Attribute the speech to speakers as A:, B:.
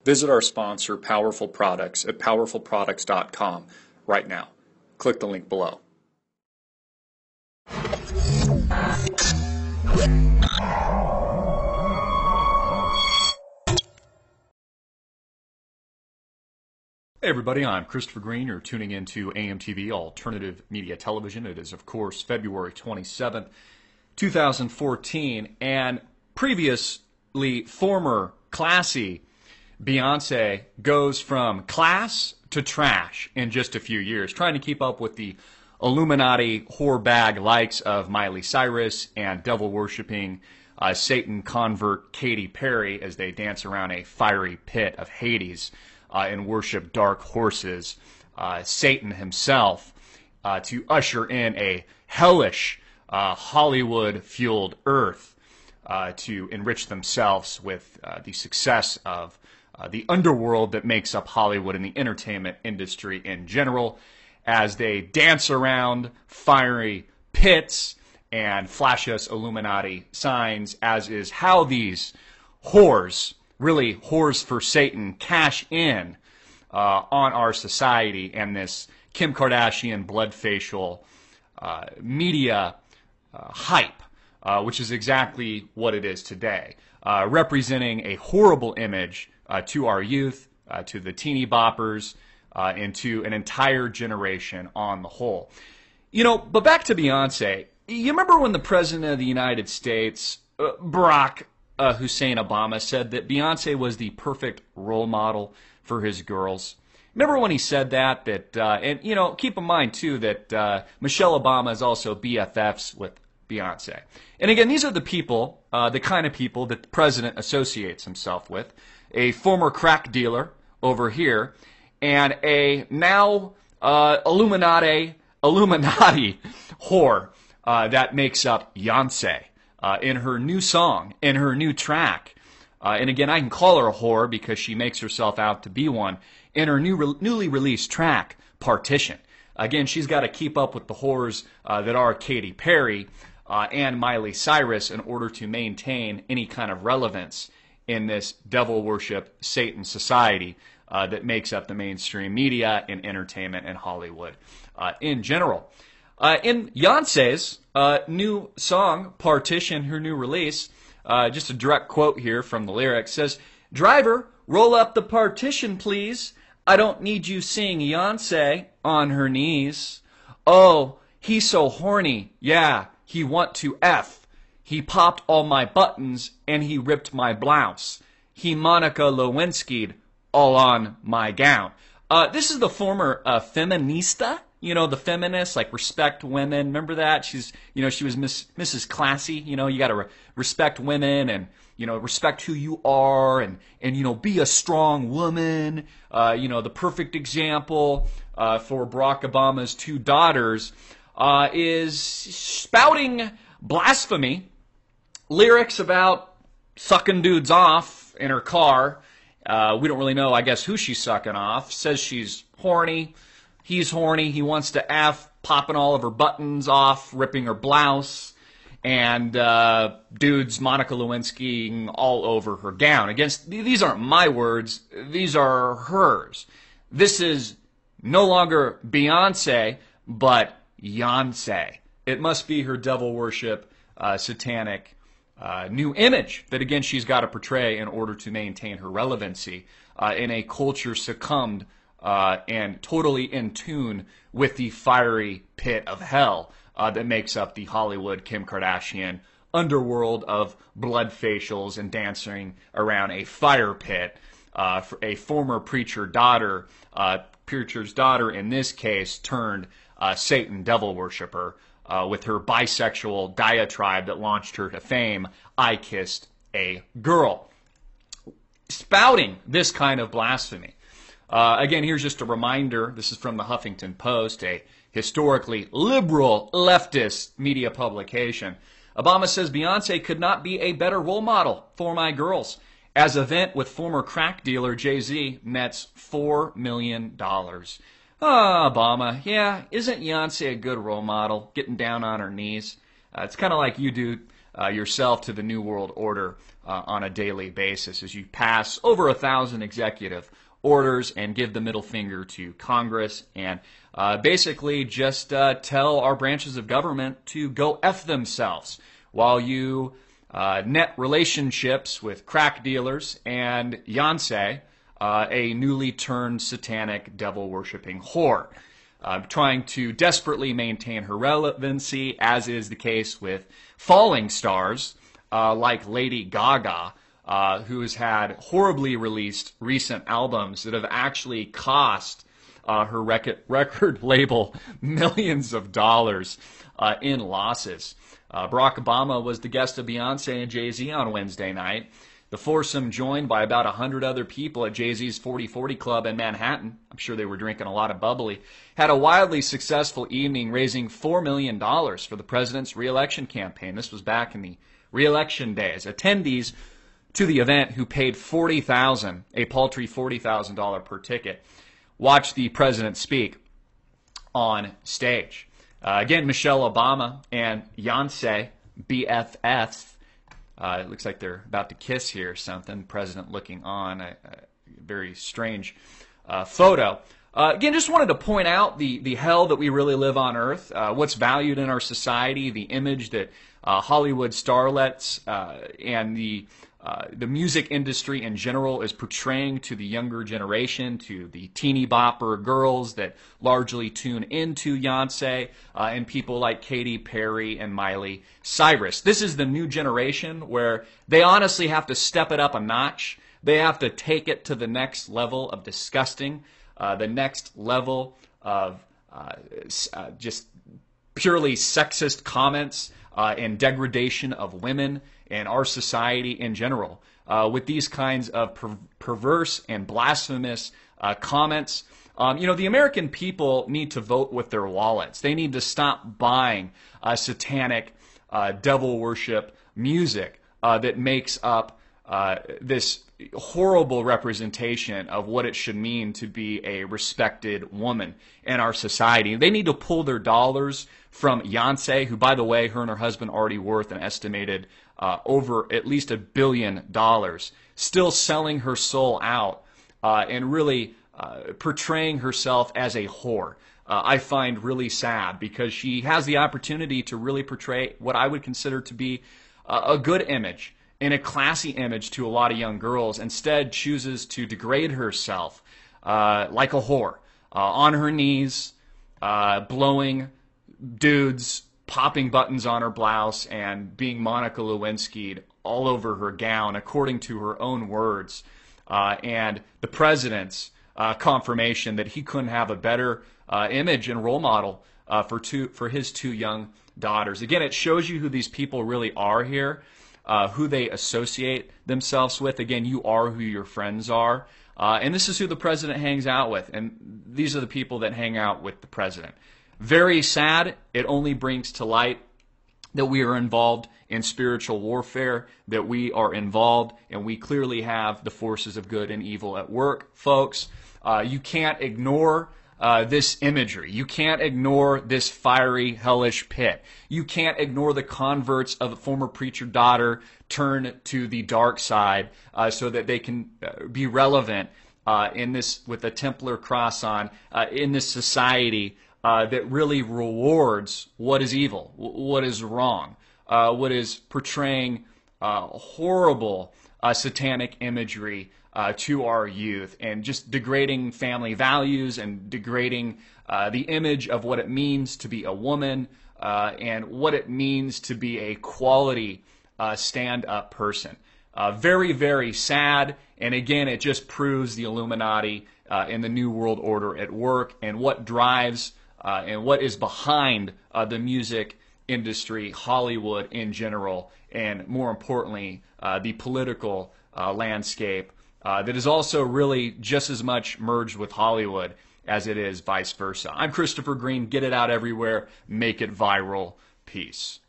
A: Visit our sponsor, Powerful Products, at powerfulproducts.com right now. Click the link below. Hey everybody, I'm Christopher Green. You're tuning into AMTV, Alternative Media Television. It is, of course, February 27th, 2014, and previously former classy Beyoncé goes from class to trash in just a few years, trying to keep up with the Illuminati whore bag likes of Miley Cyrus and devil-worshipping Satan convert Katy Perry as they dance around a fiery pit of Hades and worship dark horses, Satan himself, to usher in a hellish Hollywood-fueled earth to enrich themselves with the success of the underworld that makes up Hollywood and the entertainment industry in general, as they dance around fiery pits and flash us Illuminati signs, as is how these whores, really whores for Satan, cash in on our society and this Kim Kardashian blood-facial media hype, which is exactly what it is today, representing a horrible image to our youth, to the teeny boppers, and to an entire generation on the whole. You know, but back to Beyoncé. You remember when the President of the United States, Barack Hussein Obama, said that Beyoncé was the perfect role model for his girls? Remember when he said that? And, you know, keep in mind, too, that Michelle Obama is also BFFs with Beyoncé. And again, these are the people, the kind of people that the president associates himself with. A former crack dealer over here, and a now Illuminati whore that makes up Beyoncé in her new song, in her new track. And again, I can call her a whore because she makes herself out to be one in her newly released track, Partition. Again, she's got to keep up with the whores that are Katy Perry and Miley Cyrus in order to maintain any kind of relevance in this devil worship Satan society that makes up the mainstream media and entertainment and Hollywood in general. In Beyoncé's new song, Partition, her new release, just a direct quote here from the lyrics, says, "Driver, roll up the partition, please. I don't need you seeing Beyoncé on her knees. Oh, he's so horny. Yeah, he want to F. He popped all my buttons and he ripped my blouse. He Monica Lewinsky'd all on my gown." This is the former feminista, you know, the feminist, like respect women. Remember that? She's, you know, she was Mrs. Classy. You know, you got to respect women and, you know, respect who you are and you know, be a strong woman. You know, the perfect example for Barack Obama's two daughters is spouting blasphemy, lyrics about sucking dudes off in her car. We don't really know, I guess, who she's sucking off. Says she's horny. He's horny. He wants to F, popping all of her buttons off, ripping her blouse, and dudes Monica Lewinsky all over her gown. Again, these aren't my words. These are hers. This is no longer Beyoncé, but Beyoncé. It must be her devil worship, satanic new image that, again, she's got to portray in order to maintain her relevancy in a culture succumbed and totally in tune with the fiery pit of hell that makes up the Hollywood Kim Kardashian underworld of blood facials and dancing around a fire pit. A former preacher's daughter in this case turned Satan devil worshiper with her bisexual diatribe that launched her to fame, "I Kissed a Girl." Spouting this kind of blasphemy. Again, here's just a reminder. This is from the Huffington Post, a historically liberal leftist media publication. Obama says Beyoncé could not be a better role model for my girls. As event with former crack dealer Jay-Z nets $4 million. Obama, yeah, isn't Beyoncé a good role model, getting down on her knees? It's kind of like you do yourself to the New World Order on a daily basis as you pass over 1,000 executive orders and give the middle finger to Congress and basically just tell our branches of government to go F themselves while you net relationships with crack dealers and Beyoncé, a newly turned satanic devil-worshipping whore, trying to desperately maintain her relevancy, as is the case with falling stars like Lady Gaga, who has had horribly released recent albums that have actually cost her record label millions of dollars in losses. Barack Obama was the guest of Beyoncé and Jay-Z on Wednesday night. The foursome, joined by about 100 other people at Jay-Z's 40/40 Club in Manhattan, I'm sure they were drinking a lot of bubbly, had a wildly successful evening raising $4 million for the president's re-election campaign. This was back in the re-election days. Attendees to the event who paid $40,000, a paltry $40,000 per ticket, watched the president speak on stage. Again, Michelle Obama and Beyoncé, BFFs, it looks like they're about to kiss here or something. The president looking on, a very strange photo. Again, just wanted to point out the hell that we really live on Earth, what's valued in our society, the image that Hollywood starlets and the music industry in general is portraying to the younger generation, to the teeny bopper girls that largely tune into Beyoncé, and people like Katy Perry and Miley Cyrus. This is the new generation where they honestly have to step it up a notch. They have to take it to the next level of disgusting, the next level of just purely sexist comments and degradation of women and our society in general. With these kinds of perverse and blasphemous comments, the American people need to vote with their wallets. They need to stop buying satanic devil worship music that makes up this horrible representation of what it should mean to be a respected woman in our society. They need to pull their dollars from Beyoncé, who, by the way, her and her husband already worth an estimated over at least $1 billion, still selling her soul out and really portraying herself as a whore. I find really sad because she has the opportunity to really portray what I would consider to be a good image and a classy image to a lot of young girls. Instead chooses to degrade herself like a whore, on her knees, blowing dudes, popping buttons on her blouse, and being Monica Lewinsky'd all over her gown, according to her own words. And the president's confirmation that he couldn't have a better image and role model for his two young daughters. Again, it shows you who these people really are here, who they associate themselves with. Again, you are who your friends are. And this is who the president hangs out with. And these are the people that hang out with the president. Very sad. It only brings to light that we are involved in spiritual warfare, that we are involved, and we clearly have the forces of good and evil at work, folks. You can't ignore this imagery. You can't ignore this fiery, hellish pit. You can't ignore the converts of a former preacher daughter turn to the dark side so that they can be relevant in this, with a Templar cross on, in this society that really rewards what is evil, what is wrong, what is portraying horrible satanic imagery to our youth, and just degrading family values and degrading the image of what it means to be a woman and what it means to be a quality stand-up person. Very, very sad, and again, it just proves the Illuminati and the New World Order at work, and what drives and what is behind the music industry, Hollywood in general, and more importantly, the political landscape that is also really just as much merged with Hollywood as it is vice versa. I'm Christopher Green. Get it out everywhere. Make it viral. Peace.